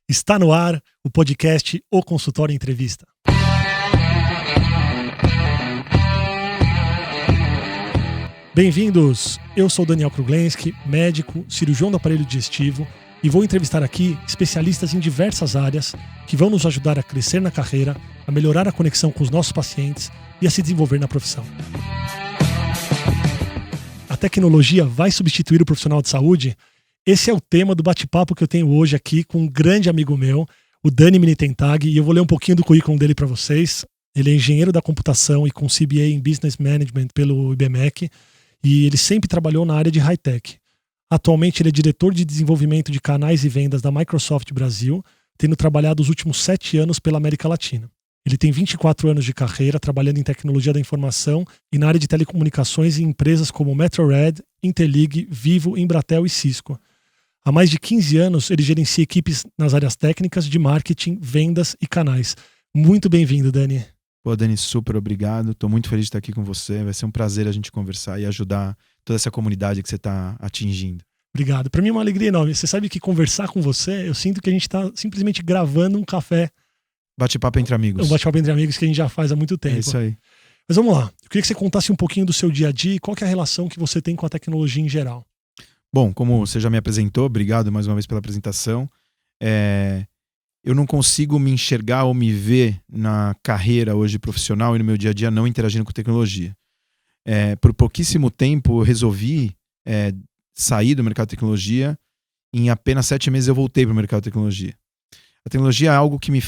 Está no ar o podcast O Consultório Entrevista. Bem-vindos! Eu sou Daniel Kruglenski, médico, cirurgião do aparelho digestivo e vou entrevistar aqui especialistas em diversas áreas que vão nos ajudar a crescer na carreira, a melhorar a conexão com os nossos pacientes e a se desenvolver na profissão. A tecnologia vai substituir o profissional de saúde? Esse é o tema do bate-papo que eu tenho hoje aqui com um grande amigo meu, o Dani Minitentag, e eu vou ler um pouquinho do currículo dele para vocês. Ele é engenheiro da computação e com CBA em Business Management pelo IBMEC, e ele sempre trabalhou na área de high-tech. Atualmente ele é diretor de desenvolvimento de canais e vendas da Microsoft Brasil, tendo trabalhado os últimos 7 anos pela América Latina. Ele tem 24 anos de carreira trabalhando em tecnologia da informação e na área de telecomunicações em empresas como Metrored, Interlig, Vivo, Embratel e Cisco. Há mais de 15 anos, ele gerencia equipes nas áreas técnicas de marketing, vendas e canais. Muito bem-vindo, Dani. Pô, Dani, super obrigado. Estou muito feliz de estar aqui com você. Vai ser um prazer a gente conversar e ajudar toda essa comunidade que você está atingindo. Obrigado. Para mim é uma alegria enorme. Você sabe que conversar com você, eu sinto que a gente está simplesmente gravando um café. Bate-papo entre amigos. Um bate-papo entre amigos que a gente já faz há muito tempo. É isso aí. Mas vamos lá. Eu queria que você contasse um pouquinho do seu dia a dia e qual que é a relação que você tem com a tecnologia em geral. Bom, como você já me apresentou, obrigado mais uma vez pela apresentação. Eu não consigo me enxergar ou me ver na carreira hoje profissional e no meu dia a dia não interagindo com tecnologia. Por pouquíssimo tempo eu resolvi sair do mercado de tecnologia. Em apenas 7 meses eu voltei para o mercado de tecnologia. A tecnologia é algo que me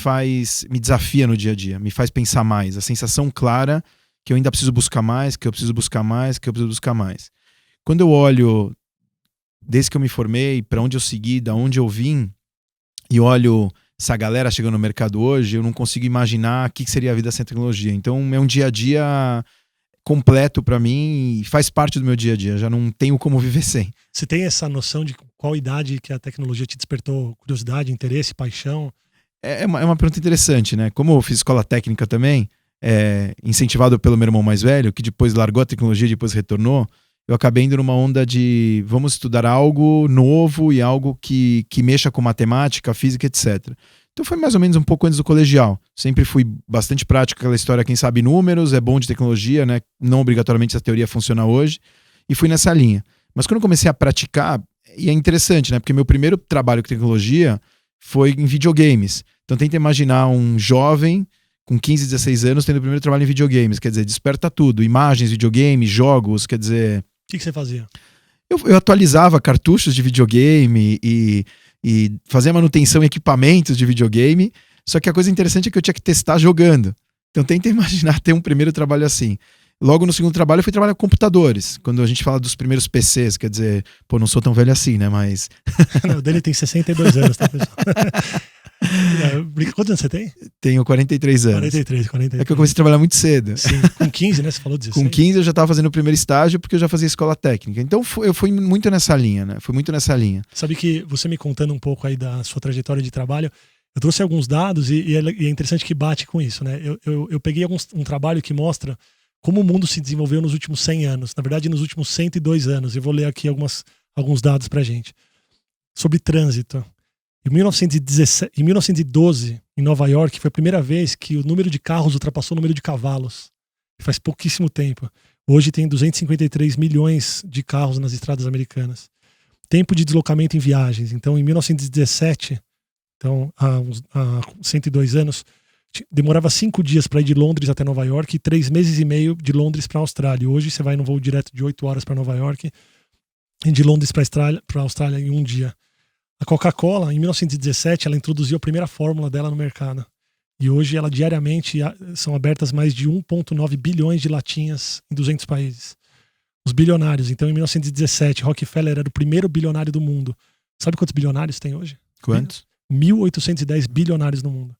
desafia no dia a dia, me faz pensar mais. A sensação clara que eu ainda preciso buscar mais, que eu preciso buscar mais, que eu preciso buscar mais. Quando eu olho, desde que eu me formei, para onde eu segui, da onde eu vim, e olho essa galera chegando no mercado hoje, eu não consigo imaginar o que seria a vida sem tecnologia. Então é um dia a dia completo para mim e faz parte do meu dia a dia. Já não tenho como viver sem. Você tem essa noção de qual idade que a tecnologia te despertou curiosidade, interesse, paixão? É uma pergunta interessante, né? Como eu fiz escola técnica também, incentivado pelo meu irmão mais velho, que depois largou a tecnologia e depois retornou, eu acabei indo numa onda de vamos estudar algo novo e algo que mexa com matemática, física, etc. Então foi mais ou menos um pouco antes do colegial. Sempre fui bastante prático, aquela história, quem sabe números, é bom de tecnologia, né? Não obrigatoriamente essa teoria funciona hoje. E fui nessa linha. Mas quando eu comecei a praticar, e é interessante, né? Porque meu primeiro trabalho com tecnologia foi em videogames. Então tenta imaginar um jovem com 15, 16 anos tendo o primeiro trabalho em videogames. Quer dizer, desperta tudo. Imagens, videogames, jogos, quer dizer... O que você fazia? Eu atualizava cartuchos de videogame e fazia manutenção em equipamentos de videogame. Só que a coisa interessante é que eu tinha que testar jogando. Então tenta imaginar ter um primeiro trabalho assim. Logo no segundo trabalho eu fui trabalhar com computadores. Quando a gente fala dos primeiros PCs, quer dizer, não sou tão velho assim, né? Mas... O dele tem 62 anos, tá, pessoal? Quantos anos você tem? Tenho 43 anos. 43. É que eu comecei a trabalhar muito cedo. Sim, com 15, né? Você falou 16. Com 15 eu já estava fazendo o primeiro estágio porque eu já fazia escola técnica. Então eu fui muito nessa linha, né? Fui muito nessa linha. Sabe que você me contando um pouco aí da sua trajetória de trabalho, eu trouxe alguns dados e é interessante que bate com isso, né? Eu peguei um trabalho que mostra como o mundo se desenvolveu nos últimos 100 anos. Na verdade, nos últimos 102 anos. Eu vou ler aqui alguns dados pra gente. Sobre trânsito. Em 1912, em Nova York, foi a primeira vez que o número de carros ultrapassou o número de cavalos. Faz pouquíssimo tempo. Hoje tem 253 milhões de carros nas estradas americanas. Tempo de deslocamento em viagens. Então, em 1917, então, há 102 anos, demorava 5 dias para ir de Londres até Nova York e 3 meses e meio de Londres para a Austrália. Hoje você vai num voo direto de 8 horas para Nova York e de Londres para a Austrália em 1 dia. A Coca-Cola, em 1917, ela introduziu a primeira fórmula dela no mercado. E hoje, ela diariamente, são abertas mais de 1,9 bilhões de latinhas em 200 países. Os bilionários. Então, em 1917, Rockefeller era o primeiro bilionário do mundo. Sabe quantos bilionários tem hoje? Quantos? 1.810 bilionários no mundo.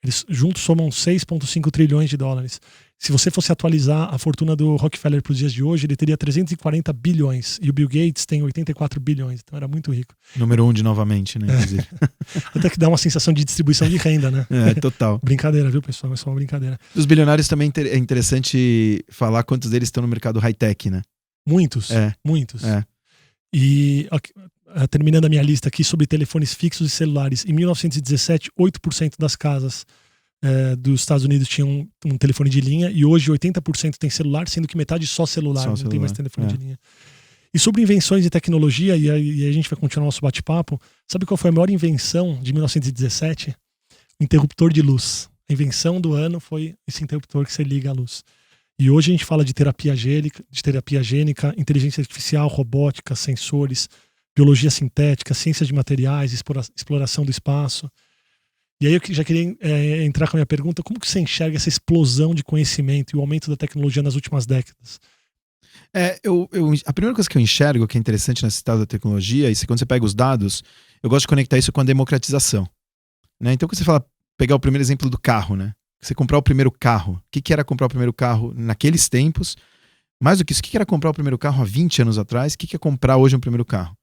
Eles juntos somam 6,5 trilhões de dólares. Se você fosse atualizar a fortuna do Rockefeller para os dias de hoje, ele teria 340 bilhões. E o Bill Gates tem 84 bilhões. Então era muito rico. Número 1 de novamente, né? Até que dá uma sensação de distribuição de renda, né? Total. Brincadeira, viu, pessoal? É só uma brincadeira. Dos bilionários também é interessante falar quantos deles estão no mercado high-tech, né? Muitos. Muitos. É. E terminando a minha lista aqui sobre telefones fixos e celulares. Em 1917, 8% das casas dos Estados Unidos tinham um telefone de linha, e hoje 80% tem celular, sendo que metade só celular, não tem mais telefone de linha. E sobre invenções e tecnologia, e a gente vai continuar nosso bate-papo, sabe qual foi a maior invenção de 1917? O interruptor de luz. A invenção do ano foi esse interruptor que você liga à luz. E hoje a gente fala de terapia gênica, inteligência artificial, robótica, sensores, biologia sintética, ciências de materiais, exploração do espaço. E aí eu já queria entrar com a minha pergunta: como que você enxerga essa explosão de conhecimento e o aumento da tecnologia nas últimas décadas? A primeira coisa que eu enxergo que é interessante nesse estado da tecnologia, e quando você pega os dados, eu gosto de conectar isso com a democratização. Né? Então, quando você fala, pegar o primeiro exemplo do carro, né? Você comprar o primeiro carro. O que era comprar o primeiro carro naqueles tempos? Mais do que isso, o que era comprar o primeiro carro há 20 anos atrás? O que é comprar hoje um primeiro carro?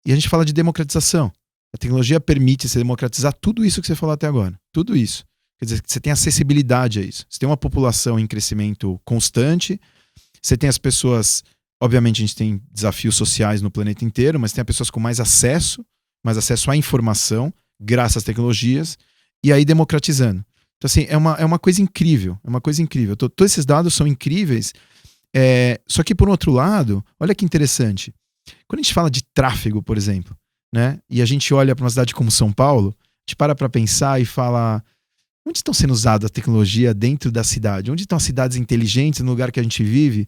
E a gente fala de democratização. A tecnologia permite você democratizar tudo isso que você falou até agora. Tudo isso. Quer dizer, você tem acessibilidade a isso. Você tem uma população em crescimento constante. Você tem as pessoas... Obviamente, a gente tem desafios sociais no planeta inteiro, mas tem pessoas com mais acesso à informação, graças às tecnologias, e aí democratizando. Então, assim, é uma coisa incrível. É uma coisa incrível. Todos esses dados são incríveis. Só que, por outro lado, olha que interessante. Quando a gente fala de tráfego, por exemplo, né, e a gente olha para uma cidade como São Paulo, a gente para pensar e fala: onde estão sendo usadas a tecnologia dentro da cidade? Onde estão as cidades inteligentes no lugar que a gente vive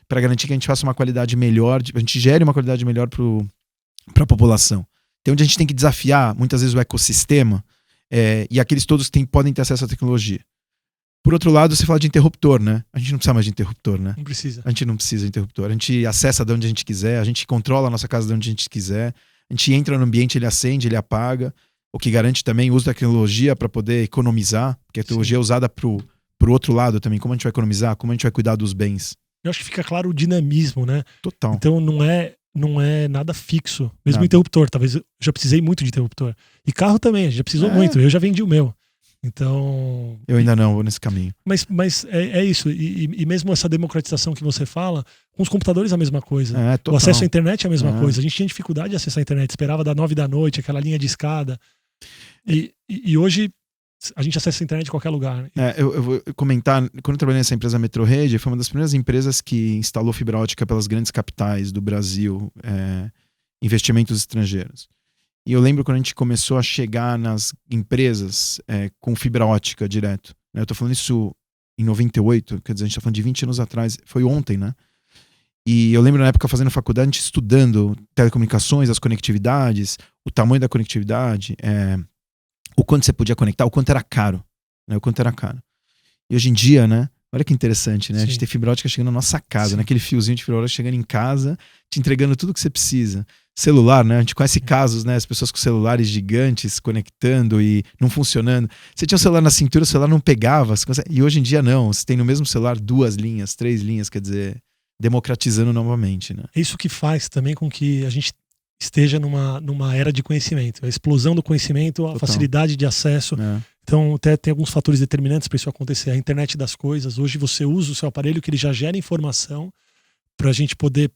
para garantir que a gente faça uma qualidade melhor, a gente gere uma qualidade melhor para a população? Então, onde a gente tem que desafiar, muitas vezes, o ecossistema e aqueles todos que podem ter acesso à tecnologia. Por outro lado, você fala de interruptor, né? A gente não precisa mais de interruptor, né? Não precisa. A gente não precisa de interruptor. A gente acessa de onde a gente quiser, a gente controla a nossa casa de onde a gente quiser, a gente entra no ambiente, ele acende, ele apaga, o que garante também o uso da tecnologia para poder economizar, porque a tecnologia é usada pro outro lado também. Como a gente vai economizar, como a gente vai cuidar dos bens. Eu acho que fica claro o dinamismo, né? Total. Então não é nada fixo. Mesmo Nada. Interruptor, talvez eu já precisei muito de interruptor. E carro também, a gente já precisou muito. Eu já vendi o meu. Então... Eu ainda não, vou nesse caminho. Mas é isso. E mesmo essa democratização que você fala, com os computadores é a mesma coisa. Total. O acesso à internet é a mesma coisa. A gente tinha dificuldade de acessar a internet. Esperava das 9 da noite, aquela linha de escada. E hoje a gente acessa a internet em qualquer lugar. Eu vou comentar, quando eu trabalhei nessa empresa Metrorede, foi uma das primeiras empresas que instalou fibra ótica pelas grandes capitais do Brasil, investimentos estrangeiros. E eu lembro quando a gente começou a chegar nas empresas com fibra ótica direto. Eu tô falando isso em 98, quer dizer, a gente tá falando de 20 anos atrás, foi ontem, né? E eu lembro na época fazendo faculdade, a gente estudando telecomunicações, as conectividades, o tamanho da conectividade, o quanto você podia conectar, o quanto era caro, né? O quanto era caro. E hoje em dia, né? Olha que interessante, né? Sim. A gente tem fibra ótica chegando na nossa casa, né? Aquele fiozinho de fibra ótica chegando em casa, te entregando tudo que você precisa. Celular, né? A gente conhece casos, né? As pessoas com celulares gigantes conectando e não funcionando. Você tinha um celular na cintura, o celular não pegava. E hoje em dia não. Você tem no mesmo celular 2 linhas, 3 linhas, quer dizer, democratizando novamente, né? É isso que faz também com que a gente esteja numa era de conhecimento. A explosão do conhecimento, a facilidade de acesso. Então, até tem alguns fatores determinantes para isso acontecer. A internet das coisas. Hoje você usa o seu aparelho que ele já gera informação para a gente poder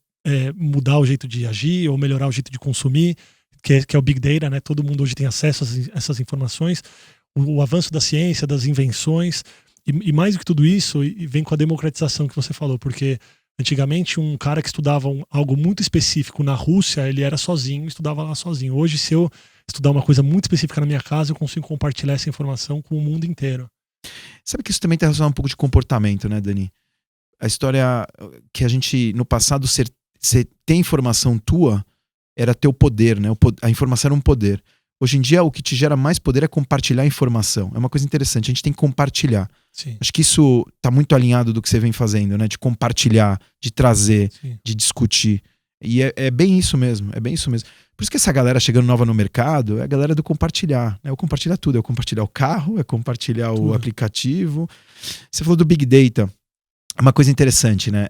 mudar o jeito de agir ou melhorar o jeito de consumir, que é o Big Data, né? Todo mundo hoje tem acesso a essas informações. O avanço da ciência, das invenções. E mais do que tudo isso, vem com a democratização que você falou, porque antigamente um cara que estudava algo muito específico na Rússia, ele era sozinho, estudava lá sozinho. Hoje, se eu estudar uma coisa muito específica na minha casa, eu consigo compartilhar essa informação com o mundo inteiro. Sabe que isso também está relacionado um pouco de comportamento, né, Dani? A história que a gente, no passado, você ter informação tua era teu poder, né? A informação era um poder. Hoje em dia, o que te gera mais poder é compartilhar a informação. É uma coisa interessante, a gente tem que compartilhar. Sim. Acho que isso está muito alinhado do que você vem fazendo, né? De compartilhar, de trazer, Sim. de discutir. E é bem isso mesmo, é bem isso mesmo. Por isso que essa galera chegando nova no mercado é a galera do compartilhar. É o compartilhar tudo, é o compartilhar o carro, é compartilhar tudo. O aplicativo. Você falou do Big Data. É uma coisa interessante, né?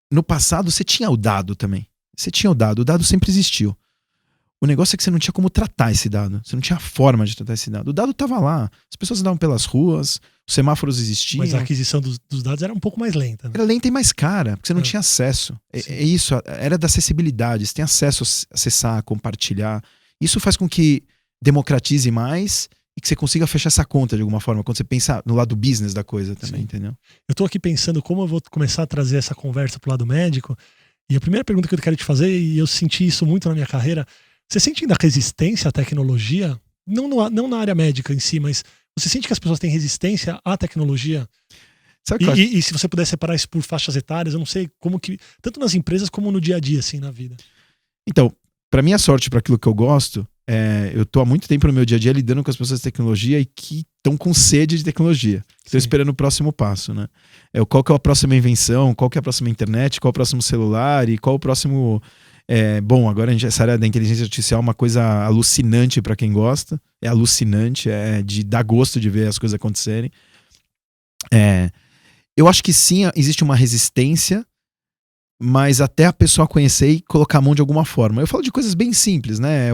No passado você tinha o dado também. Você tinha o dado sempre existiu. O negócio é que você não tinha como tratar esse dado. Você não tinha forma de tratar esse dado. O dado estava lá. As pessoas andavam pelas ruas, os semáforos existiam. Mas a aquisição dos dados era um pouco mais lenta. Né? Era lenta e mais cara, porque você não tinha acesso. É isso, era da acessibilidade. Você tem acesso a acessar, a compartilhar. Isso faz com que democratize mais e que você consiga fechar essa conta de alguma forma, quando você pensa no lado business da coisa também, entendeu? Eu tô aqui pensando como eu vou começar a trazer essa conversa pro lado médico. E a primeira pergunta que eu quero te fazer, e eu senti isso muito na minha carreira, você sente ainda resistência à tecnologia? Não na área médica em si, mas você sente que as pessoas têm resistência à tecnologia? E se você puder separar isso por faixas etárias, eu não sei como que... Tanto nas empresas como no dia a dia, assim, na vida. Então, pra minha sorte, para aquilo que eu gosto, eu tô há muito tempo no meu dia a dia lidando com as pessoas de tecnologia e que estão com sede de tecnologia. Estão esperando o próximo passo, né? Qual que é a próxima invenção, qual que é a próxima internet, qual é o próximo celular e qual o próximo... bom, agora essa área da inteligência artificial é uma coisa alucinante para quem gosta. É alucinante, de dar gosto de ver as coisas acontecerem. Eu acho que sim, existe uma resistência, mas até a pessoa conhecer e colocar a mão de alguma forma. Eu falo de coisas bem simples, né?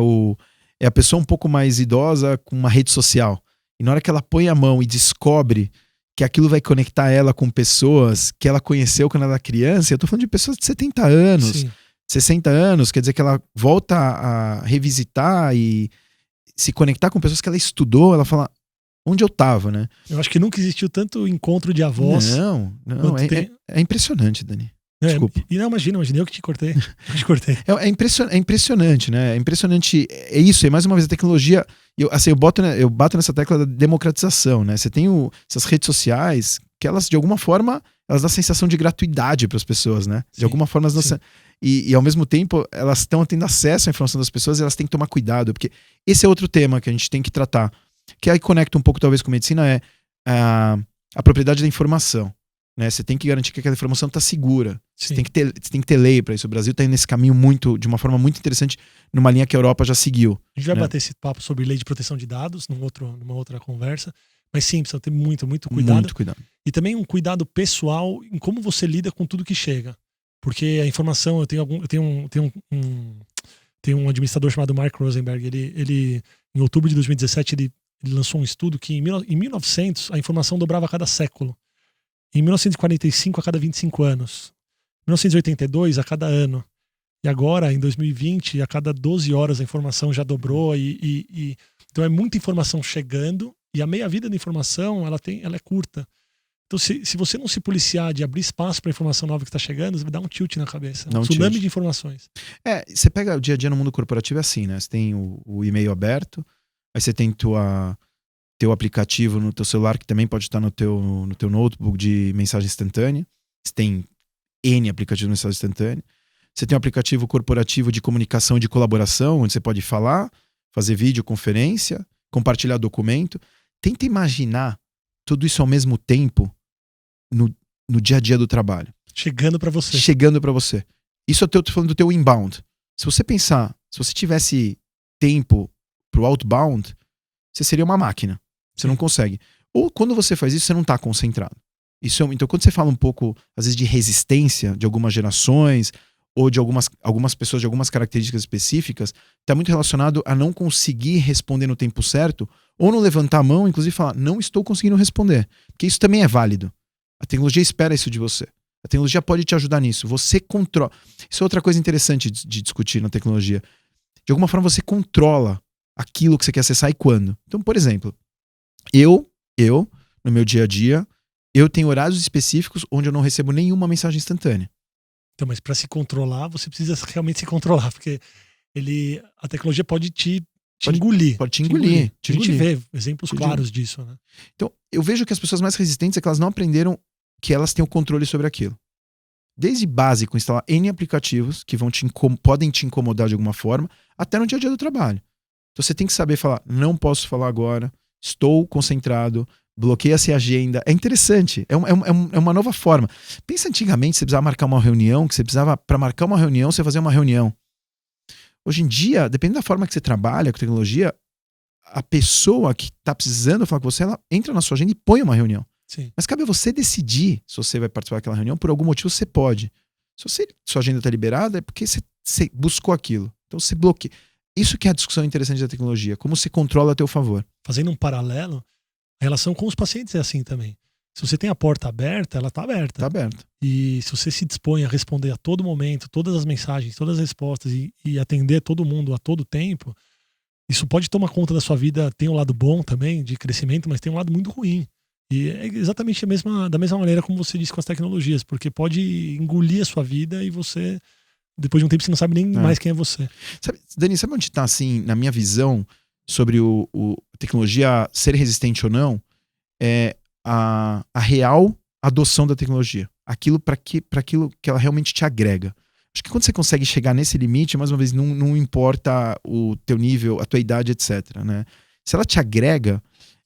É a pessoa um pouco mais idosa com uma rede social. E na hora que ela põe a mão e descobre que aquilo vai conectar ela com pessoas que ela conheceu quando ela era criança, eu tô falando de pessoas de 70 anos, sim. 60 anos, quer dizer que ela volta a revisitar e se conectar com pessoas que ela estudou, ela fala, onde eu tava, né? Eu acho que nunca existiu tanto encontro de avós. Não, é impressionante, Dani. Desculpa. Não, imagina, eu que te cortei. É impressionante, né? É impressionante. É isso, mais uma vez, a tecnologia. Eu bato nessa tecla da democratização, né? Você tem essas redes sociais que elas, de alguma forma, elas dão a sensação de gratuidade para as pessoas, né? De alguma forma, elas dão. E ao mesmo tempo, elas estão tendo acesso à informação das pessoas e elas têm que tomar cuidado, porque esse é outro tema que a gente tem que tratar, que aí conecta um pouco, talvez, com medicina, a propriedade da informação. Né? Você tem que garantir que aquela informação está segura. Você tem que ter lei para isso. O Brasil está nesse caminho de uma forma muito interessante, numa linha que a Europa já seguiu. A gente vai bater esse papo sobre lei de proteção de dados numa outra conversa. Mas sim, precisa ter muito cuidado. Muito cuidado. E também um cuidado pessoal em como você lida com tudo que chega. Porque a informação, eu tenho um administrador chamado Mark Rosenberg. Ele em outubro de 2017, ele lançou um estudo que em 1900 a informação dobrava a cada século. Em 1945, a cada 25 anos. Em 1982, a cada ano. E agora, em 2020, a cada 12 horas a informação já dobrou. Então é muita informação chegando e a meia-vida da informação ela é curta. Então se você não se policiar de abrir espaço para a informação nova que está chegando, você vai dar um tilt na cabeça. Um tsunami de informações. Você pega o dia a dia no mundo corporativo é assim, né? Você tem o e-mail aberto, aí você tem teu aplicativo no teu celular, que também pode estar no teu notebook de mensagem instantânea. Você tem N aplicativos de mensagem instantânea. Você tem um aplicativo corporativo de comunicação e de colaboração, onde você pode falar, fazer videoconferência, compartilhar documento. Tenta imaginar tudo isso ao mesmo tempo no dia a dia do trabalho. Chegando para você. Isso eu tô falando do teu inbound. Se você pensar, se você tivesse tempo pro outbound, você seria uma máquina. Você não consegue. Ou quando você faz isso, você não está concentrado. Então, quando você fala um pouco, às vezes, de resistência de algumas gerações ou de algumas pessoas de algumas características específicas, está muito relacionado a não conseguir responder no tempo certo ou não levantar a mão, inclusive falar, não estou conseguindo responder. Porque isso também é válido. A tecnologia espera isso de você. A tecnologia pode te ajudar nisso. Você controla. Isso é outra coisa interessante de discutir na tecnologia. De alguma forma, você controla aquilo que você quer acessar e quando. Então, por exemplo, eu, no meu dia a dia, eu tenho horários específicos onde eu não recebo nenhuma mensagem instantânea. Então, mas para se controlar, você precisa realmente se controlar, porque a tecnologia pode te engolir. Pode te engolir. A gente vê exemplos claros disso, né? Então, eu vejo que as pessoas mais resistentes é que elas não aprenderam que elas têm o controle sobre aquilo. Desde básico, instalar N aplicativos que podem te incomodar de alguma forma, até no dia a dia do trabalho. Então você tem que saber falar, não posso falar agora, estou concentrado, bloqueia-se a agenda. É interessante, é uma nova forma. Pensa antigamente, você precisava marcar uma reunião, para marcar uma reunião, você fazia uma reunião. Hoje em dia, dependendo da forma que você trabalha com tecnologia, a pessoa que está precisando falar com você, ela entra na sua agenda e põe uma reunião. Sim. Mas cabe a você decidir se você vai participar daquela reunião, por algum motivo você pode. Se sua agenda está liberada, é porque você buscou aquilo. Então você bloqueia. isso que é a discussão interessante da tecnologia. Como você controla a teu favor. Fazendo um paralelo, a relação com os pacientes é assim também. Se você tem a porta aberta, ela está aberta. Tá aberto. E se você se dispõe a responder a todo momento, todas as mensagens, todas as respostas e atender todo mundo a todo tempo, isso pode tomar conta da sua vida. Tem um lado bom também, de crescimento, mas tem um lado muito ruim. E é exatamente da mesma maneira como você disse com as tecnologias, porque pode engolir a sua vida e você, depois de um tempo, você não sabe nem mais quem é você. Dani, sabe onde está, assim, na minha visão, sobre a tecnologia ser resistente ou não? É a real adoção da tecnologia. Aquilo para aquilo que ela realmente te agrega. Acho que quando você consegue chegar nesse limite, mais uma vez, não importa o teu nível, a tua idade, etc. Né? Se ela te agrega,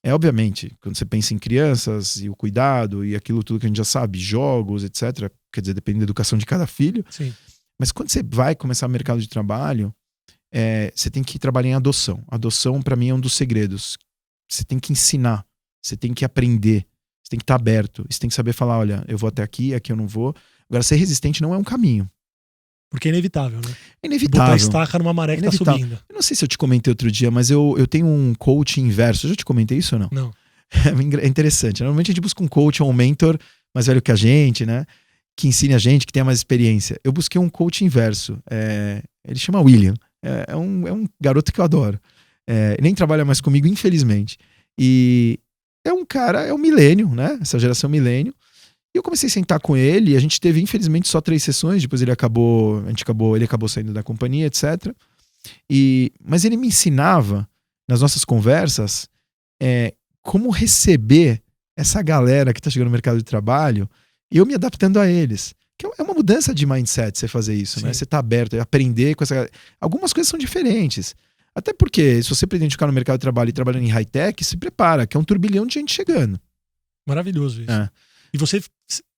obviamente, quando você pensa em crianças e o cuidado e aquilo tudo que a gente já sabe, jogos, etc. Quer dizer, depende da educação de cada filho. Sim. Mas quando você vai começar o mercado de trabalho, você tem que trabalhar em adoção. Adoção, para mim, é um dos segredos. Você tem que ensinar. Você tem que aprender, você tem que estar aberto, você tem que saber falar, olha, eu vou até aqui eu não vou. Agora, ser resistente não é um caminho. Porque é inevitável, né? É inevitável. Botar estaca numa maré que tá subindo. Eu não sei se eu te comentei outro dia, mas eu tenho um coach inverso. Eu já te comentei isso ou não? Não. É interessante. Normalmente a gente busca um coach ou um mentor mais velho que a gente, né? Que ensine a gente, que tenha mais experiência. Eu busquei um coach inverso. Ele chama William. É um garoto que eu adoro. Ele nem trabalha mais comigo, infelizmente. E é um cara, é um milênio, né? Essa geração milênio. E eu comecei a sentar com ele, e a gente teve, infelizmente, só 3 sessões, depois ele acabou saindo da companhia, etc. Mas ele me ensinava, nas nossas conversas, como receber essa galera que está chegando no mercado de trabalho, e eu me adaptando a eles. Que é uma mudança de mindset você fazer isso, né? Você tá aberto a aprender com essa galera. Algumas coisas são diferentes. Até porque, se você pretende ficar no mercado de trabalho e trabalhando em high-tech, se prepara, que é um turbilhão de gente chegando. Maravilhoso isso. E você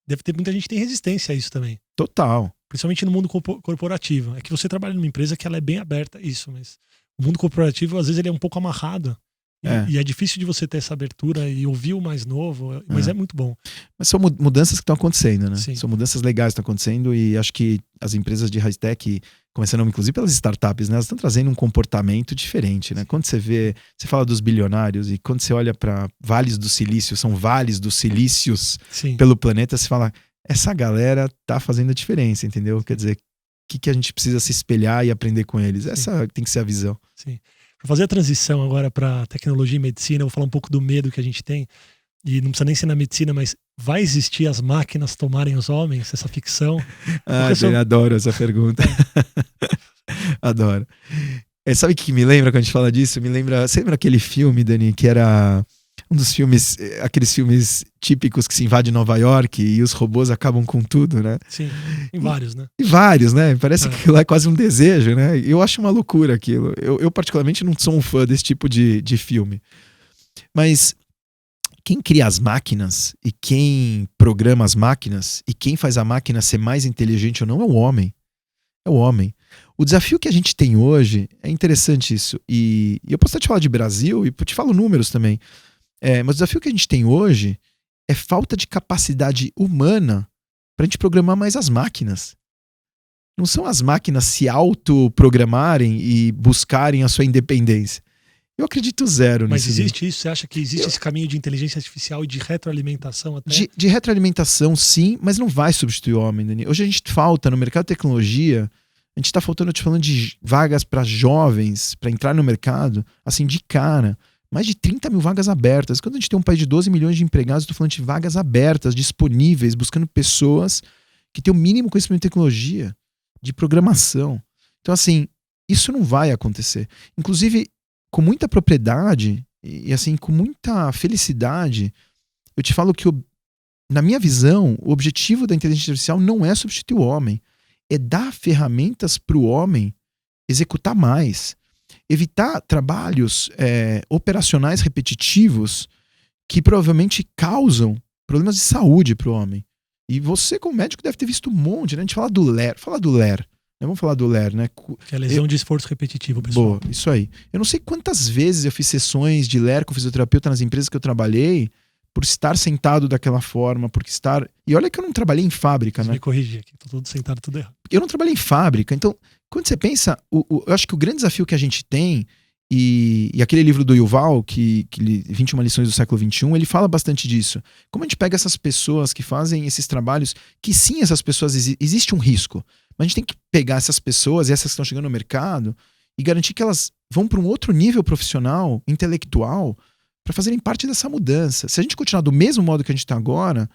deve ter muita gente que tem resistência a isso também. Total. Principalmente no mundo corporativo. É que você trabalha numa empresa que ela é bem aberta a isso, mas o mundo corporativo, às vezes, ele é um pouco amarrado. E é difícil de você ter essa abertura e ouvir o mais novo, mas é muito bom. Mas são mudanças que estão acontecendo, né? Sim. São mudanças legais que estão acontecendo, e acho que as empresas de high-tech, começando inclusive pelas startups, né? Elas estão trazendo um comportamento diferente, né? Quando você fala dos bilionários, e quando você olha para vales do silício, são vales dos silícios pelo planeta, você fala, essa galera tá fazendo a diferença, entendeu? Quer dizer, o que a gente precisa se espelhar e aprender com eles? Essa tem que ser a visão. Sim. Para fazer a transição agora para tecnologia e medicina, eu vou falar um pouco do medo que a gente tem. E não precisa nem ser na medicina, mas vai existir as máquinas tomarem os homens? Essa ficção? Eu adoro essa pergunta. Adoro. Sabe o que me lembra quando a gente fala disso? Você lembra aquele filme, Dani, que era um dos filmes, aqueles filmes típicos que se invade Nova York e os robôs acabam com tudo, né? Sim, em vários, né? E vários, né? Parece que aquilo é quase um desejo, né? Eu acho uma loucura aquilo. Eu particularmente não sou um fã desse tipo de filme. Mas quem cria as máquinas e quem programa as máquinas e quem faz a máquina ser mais inteligente ou não é o homem. É o homem. O desafio que a gente tem hoje é interessante isso. E eu posso até te falar de Brasil e te falo números também. Mas o desafio que a gente tem hoje é falta de capacidade humana para a gente programar mais as máquinas. Não são as máquinas se autoprogramarem e buscarem a sua independência. Eu acredito zero nisso. Mas existe isso? Você acha que existe esse caminho de inteligência artificial e de retroalimentação até? De retroalimentação, sim, mas não vai substituir o homem, Dani. Hoje a gente falta, no mercado de tecnologia, a gente está faltando, eu te falando de vagas para jovens, para entrar no mercado, assim, de cara. Mais de 30 mil vagas abertas. Quando a gente tem um país de 12 milhões de empregados, eu estou falando de vagas abertas, disponíveis, buscando pessoas que têm o mínimo conhecimento de tecnologia, de programação. Então, assim, isso não vai acontecer. Inclusive, com muita propriedade e assim, com muita felicidade, eu te falo que, na minha visão, o objetivo da inteligência artificial não é substituir o homem, é dar ferramentas para o homem executar mais. Evitar trabalhos operacionais repetitivos que provavelmente causam problemas de saúde para o homem. E você, como médico, deve ter visto um monte, né? A gente fala do LER. Vamos falar do LER, né? Que é a lesão de esforço repetitivo, pessoal. Boa, isso aí. Eu não sei quantas vezes eu fiz sessões de LER com fisioterapeuta nas empresas que eu trabalhei, por estar sentado daquela forma, porque estar... E olha que eu não trabalhei em fábrica, né? Me corrigir aqui, tô todo sentado, tudo errado. Eu não trabalhei em fábrica, então Quando você pensa, eu acho que o grande desafio que a gente tem, e aquele livro do Yuval, 21 lições do século XXI, ele fala bastante disso. Como a gente pega essas pessoas que fazem esses trabalhos, que sim, essas pessoas, existe um risco, mas a gente tem que pegar essas pessoas, e essas que estão chegando no mercado, e garantir que elas vão para um outro nível profissional, intelectual, para fazerem parte dessa mudança. Se a gente continuar do mesmo modo que a gente está agora,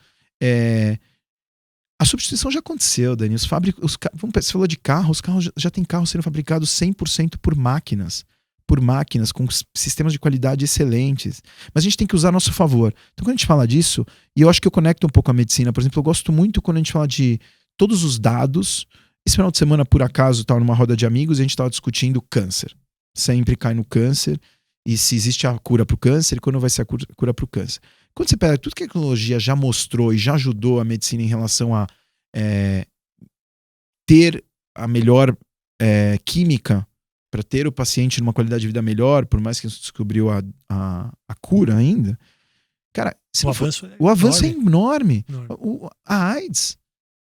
a substituição já aconteceu, Dani. Você falou de carro, os carros já tem carros sendo fabricados 100% por máquinas, com sistemas de qualidade excelentes. Mas a gente tem que usar a nosso favor. Então, quando a gente fala disso, e eu acho que eu conecto um pouco a medicina, por exemplo, eu gosto muito quando a gente fala de todos os dados. Esse final de semana, por acaso, estava numa roda de amigos e a gente estava discutindo câncer. Sempre cai no câncer, e se existe a cura para o câncer, e quando vai ser a cura para o câncer. Quando você pega tudo que a tecnologia já mostrou e já ajudou a medicina em relação a ter a melhor química para ter o paciente numa qualidade de vida melhor, por mais que não se descobriu a cura ainda, cara, o avanço é enorme. A AIDS,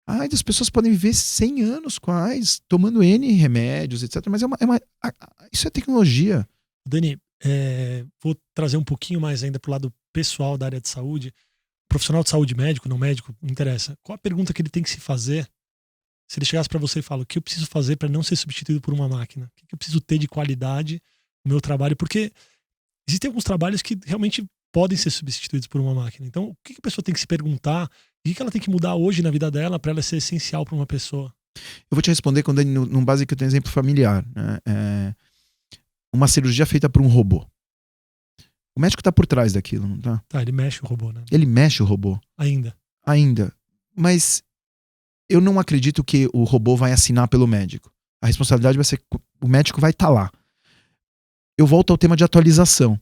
as pessoas podem viver 100 anos com a AIDS, tomando N remédios, etc. Mas isso é tecnologia. Dani, vou trazer um pouquinho mais ainda pro lado pessoal da área de saúde. Profissional de saúde, médico, não médico, não interessa. Qual a pergunta que ele tem que se fazer se ele chegasse para você e fala: o que eu preciso fazer para não ser substituído por uma máquina? O que eu preciso ter de qualidade no meu trabalho? Porque existem alguns trabalhos que realmente podem ser substituídos por uma máquina. Então, o que a pessoa tem que se perguntar? O que ela tem que mudar hoje na vida dela para ela ser essencial para uma pessoa? Eu vou te responder quando num base que eu tenho exemplo familiar. Uma cirurgia feita por um robô. O médico tá por trás daquilo, não tá? Tá, ele mexe o robô, né? Ele mexe o robô. Ainda. Mas eu não acredito que o robô vai assinar pelo médico. A responsabilidade vai ser... O médico vai estar lá. Eu volto ao tema de atualização.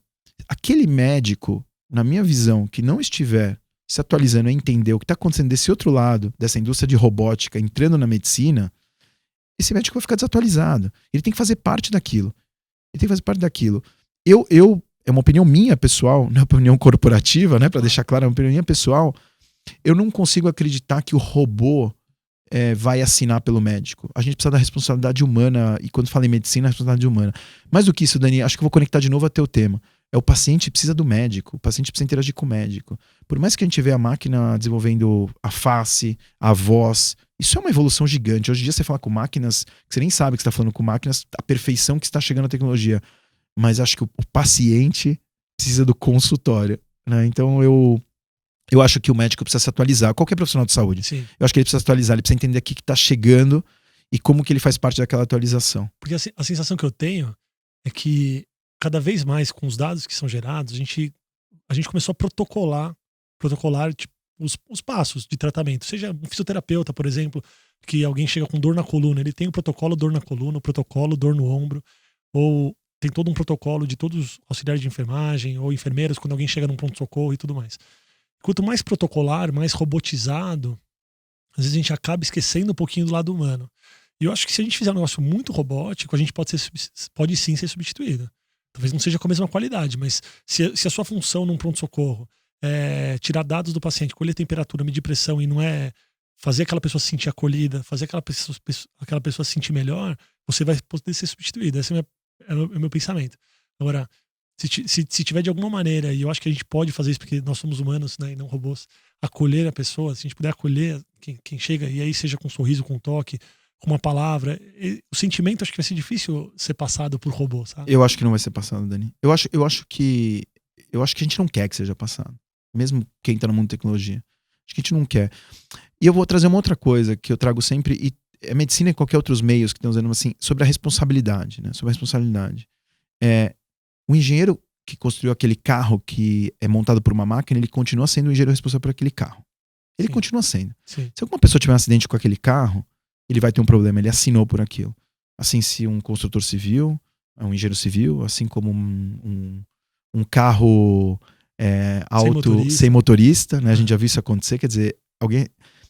Aquele médico, na minha visão, que não estiver se atualizando a entender o que está acontecendo desse outro lado, dessa indústria de robótica, entrando na medicina, esse médico vai ficar desatualizado. Ele tem que fazer parte daquilo. É uma opinião minha pessoal, não é uma opinião corporativa, né? Para deixar claro, é uma opinião minha pessoal. Eu não consigo acreditar que o robô vai assinar pelo médico. A gente precisa da responsabilidade humana, e quando fala em medicina, a responsabilidade humana. Mais do que isso, Dani, acho que eu vou conectar de novo a teu tema. O paciente precisa do médico, o paciente precisa interagir com o médico. Por mais que a gente vê a máquina desenvolvendo a face, a voz, isso é uma evolução gigante. Hoje em dia você fala com máquinas, que você nem sabe que você está falando com máquinas, a perfeição que está chegando a tecnologia. Mas acho que o paciente precisa do consultório, né? Então eu acho que o médico precisa se atualizar. Qualquer profissional de saúde. Sim. Eu acho que ele precisa se atualizar, ele precisa entender o que está chegando e como que ele faz parte daquela atualização. Porque a sensação que eu tenho é que cada vez mais, com os dados que são gerados, a gente começou a protocolar tipo, os passos de tratamento. Seja um fisioterapeuta, por exemplo, que alguém chega com dor na coluna, ele tem o protocolo dor na coluna, o protocolo dor no ombro, ou tem todo um protocolo de todos os auxiliares de enfermagem ou enfermeiras quando alguém chega num pronto-socorro e tudo mais. Quanto mais protocolar, mais robotizado, às vezes a gente acaba esquecendo um pouquinho do lado humano. E eu acho que se a gente fizer um negócio muito robótico, a gente pode sim ser substituído. Talvez não seja com a mesma qualidade, mas se a sua função num pronto-socorro é tirar dados do paciente, colher temperatura, medir pressão, e não é fazer aquela pessoa se sentir acolhida, fazer aquela pessoa se sentir melhor, você vai poder ser substituído. Esse é o meu pensamento. Agora, se tiver de alguma maneira, e eu acho que a gente pode fazer isso porque nós somos humanos, né, e não robôs, acolher a pessoa, se a gente puder acolher quem chega, e aí seja com um sorriso, com um toque, com uma palavra, o sentimento acho que vai ser difícil ser passado por robô, sabe? Eu acho que não vai ser passado, Dani. Eu acho que a gente não quer que seja passado. Mesmo quem tá no mundo de tecnologia. Acho que a gente não quer. E eu vou trazer uma outra coisa que eu trago sempre, e a medicina e qualquer outros meios que estão usando assim, sobre a responsabilidade, né? Sobre a responsabilidade. O engenheiro que construiu aquele carro que é montado por uma máquina, ele continua sendo o engenheiro responsável por aquele carro. Ele Sim. continua sendo. Sim. Se alguma pessoa tiver um acidente com aquele carro, ele vai ter um problema, ele assinou por aquilo. Assim, se um construtor civil, um engenheiro civil, assim como um carro sem motorista, né? A gente já viu isso acontecer, quer dizer, alguém...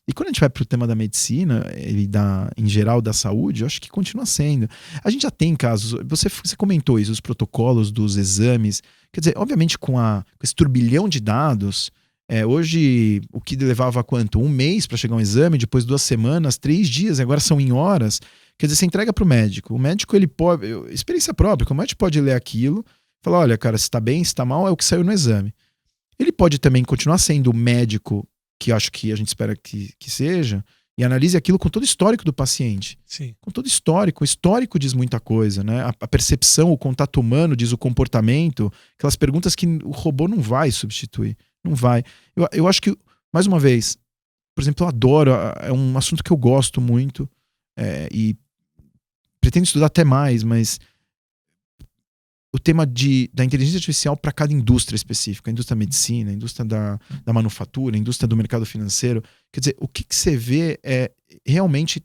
E quando a gente vai pro tema da medicina e em geral da saúde, eu acho que continua sendo. A gente já tem casos, você comentou isso, os protocolos dos exames, quer dizer, obviamente com esse turbilhão de dados, hoje o que levava quanto? Um mês para chegar um exame, depois 2 semanas, 3 dias, agora são em horas. Quer dizer, você entrega pro médico. O médico, ele pode... Experiência própria, o médico pode ler aquilo, falar, olha, cara, se tá bem, se tá mal, é o que saiu no exame. Ele pode também continuar sendo o médico, que eu acho que a gente espera que seja, e analise aquilo com todo o histórico do paciente. Sim. Com todo o histórico. O histórico diz muita coisa, né? A percepção, o contato humano diz o comportamento, aquelas perguntas que o robô não vai substituir. Não vai. Eu acho que, mais uma vez, por exemplo, eu adoro, é um assunto que eu gosto muito, e pretendo estudar até mais, mas o tema da inteligência artificial para cada indústria específica, a indústria da medicina, a indústria da manufatura, a indústria do mercado financeiro. Quer dizer, o que você vê é realmente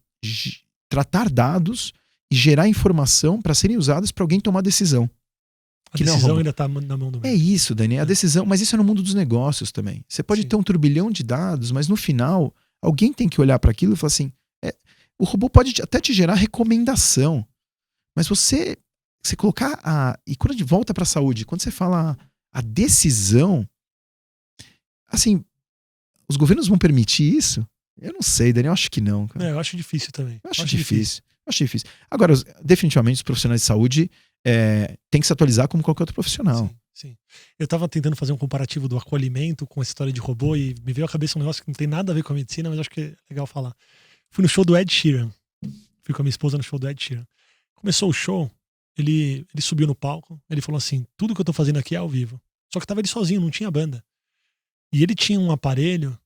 tratar dados e gerar informação para serem usadas para alguém tomar decisão. A decisão ainda está na mão do médico. É isso, Dani, a decisão, mas isso é no mundo dos negócios também. Você pode ter um turbilhão de dados, mas no final, alguém tem que olhar para aquilo e falar assim, o robô pode até te gerar recomendação, mas você colocar e quando a gente volta para a saúde, quando você fala a decisão, assim, os governos vão permitir isso? Eu não sei, Daniel, eu acho que não, cara. Eu acho difícil também. Eu acho difícil. Agora, definitivamente, os profissionais de saúde têm que se atualizar como qualquer outro profissional. Sim. Eu estava tentando fazer um comparativo do acolhimento com essa história de robô e me veio à cabeça um negócio que não tem nada a ver com a medicina, mas acho que é legal falar. Fui no show do Ed Sheeran. Fui com a minha esposa no show do Ed Sheeran. Começou o show, ele subiu no palco, ele falou assim, tudo que eu tô fazendo aqui é ao vivo. Só que tava ele sozinho, não tinha banda. E ele tinha um aparelho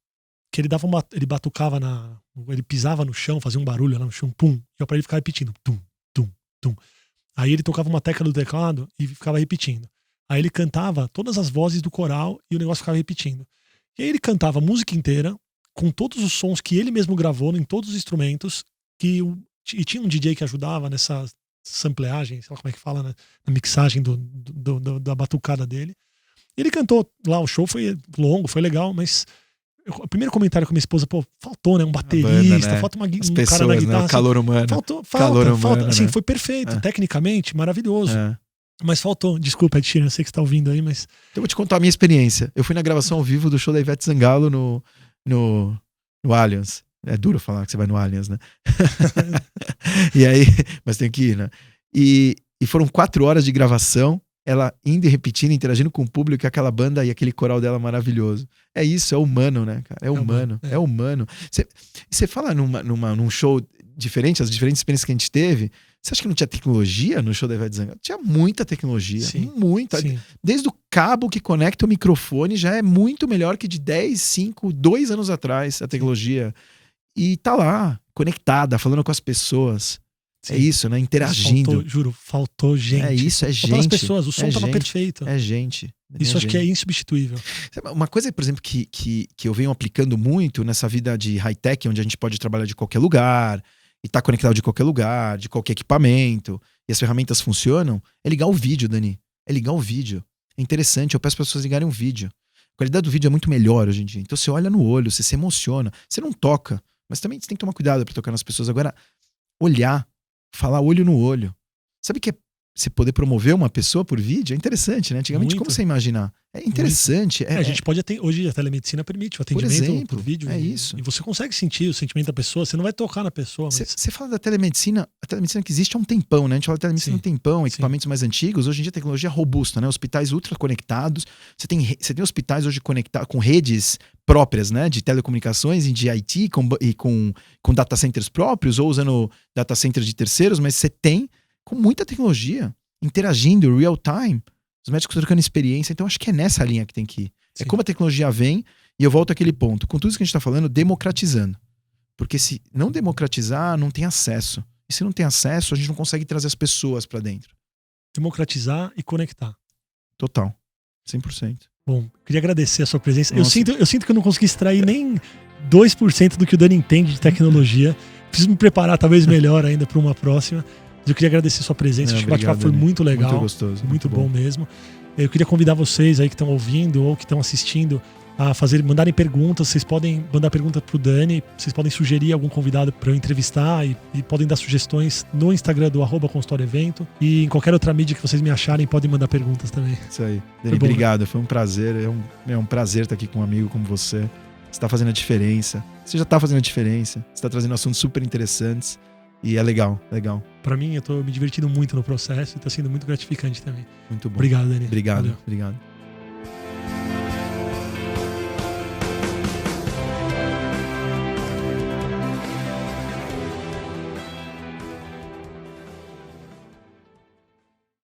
que ele batucava ele pisava no chão, fazia um barulho lá no chão, pum, e o aparelho ficava repetindo, tum, tum, tum. Aí ele tocava uma tecla do teclado e ficava repetindo. Aí ele cantava todas as vozes do coral e o negócio ficava repetindo. E aí ele cantava a música inteira, com todos os sons que ele mesmo gravou em todos os instrumentos, e tinha um DJ que ajudava nessa sampleagem, sei lá como é que fala, né? Na mixagem da batucada dele. Ele cantou lá, o show foi longo, foi legal, mas o primeiro comentário com a minha esposa, faltou, né? Um baterista, banda, né? falta As um pessoas, cara na guitarra. Né? O calor humano. Falta. Assim, né? Foi perfeito, tecnicamente, maravilhoso. Mas faltou. Desculpa, Ed Sheeran, eu sei que você tá ouvindo aí, mas... Então eu vou te contar a minha experiência. Eu fui na gravação ao vivo do show da Ivete Sangalo no Allianz. É duro falar que você vai no Allianz, né? E aí, mas tem que ir, né? E foram 4 horas de gravação, ela indo e repetindo, interagindo com o público, aquela banda e aquele coral dela maravilhoso. É isso, é humano, né, cara? É humano. Você fala num show diferente, as diferentes experiências que a gente teve, você acha que não tinha tecnologia no show da Ivete Sangalo? Tinha muita tecnologia, muita. Sim. Desde o cabo que conecta o microfone já é muito melhor que de 10, 5, 2 anos atrás a tecnologia. E tá lá, conectada, falando com as pessoas. Sim. É isso, né? Interagindo. Faltou gente. É isso, é gente. Faltou as pessoas, o som tava perfeito. É gente. Isso acho que é insubstituível. Uma coisa, por exemplo, que eu venho aplicando muito nessa vida de high-tech, onde a gente pode trabalhar de qualquer lugar, e tá conectado de qualquer lugar, de qualquer equipamento, e as ferramentas funcionam, é ligar o vídeo, Dani. É ligar o vídeo. É interessante, eu peço para as pessoas ligarem o vídeo. A qualidade do vídeo é muito melhor hoje em dia. Então você olha no olho, você se emociona, você não toca, mas também você tem que tomar cuidado para tocar nas pessoas. Agora, olhar, falar olho no olho. Sabe que você poder promover uma pessoa por vídeo é interessante, né? Antigamente, como você imaginar? É interessante. A gente pode hoje a telemedicina permite o atendimento por vídeo. É isso. E você consegue sentir o sentimento da pessoa, você não vai tocar na pessoa. Você fala da telemedicina, a telemedicina que existe há um tempão, né? A gente fala da telemedicina há um tempão, equipamentos mais antigos. Hoje em dia a tecnologia é robusta, né? Hospitais ultra conectados. Você tem hospitais hoje conectados com redes próprias, né? De telecomunicações e de IT e com data centers próprios ou usando data centers de terceiros, mas você tem com muita tecnologia, interagindo, real time, os médicos trocando experiência. Então acho que é nessa linha que tem que ir. É como a tecnologia vem, e eu volto àquele ponto, com tudo isso que a gente está falando, democratizando. Porque se não democratizar, não tem acesso. E se não tem acesso, a gente não consegue trazer as pessoas para dentro. Democratizar e conectar. Total. 100%. Bom, queria agradecer a sua presença. Eu sinto que eu não consegui extrair nem 2% do que o Dani entende de tecnologia. Preciso me preparar talvez melhor ainda para uma próxima. Eu queria agradecer a sua presença. Acho que o bate-papo foi muito legal. Muito gostoso. Muito bom mesmo. Eu queria convidar vocês aí que estão ouvindo ou que estão assistindo a mandarem perguntas. Vocês podem mandar pergunta pro Dani. Vocês podem sugerir algum convidado para eu entrevistar e podem dar sugestões no Instagram do @consultorioevento e em qualquer outra mídia que vocês me acharem, podem mandar perguntas também. Isso aí. Dani, obrigado. Foi um prazer. É um prazer estar aqui com um amigo como você. Você está fazendo a diferença. Você já está fazendo a diferença. Você está trazendo assuntos super interessantes. E é legal, legal. Pra mim, eu tô me divertindo muito no processo e tá sendo muito gratificante também. Muito bom. Obrigado, Dani. Obrigado, Valeu. obrigado.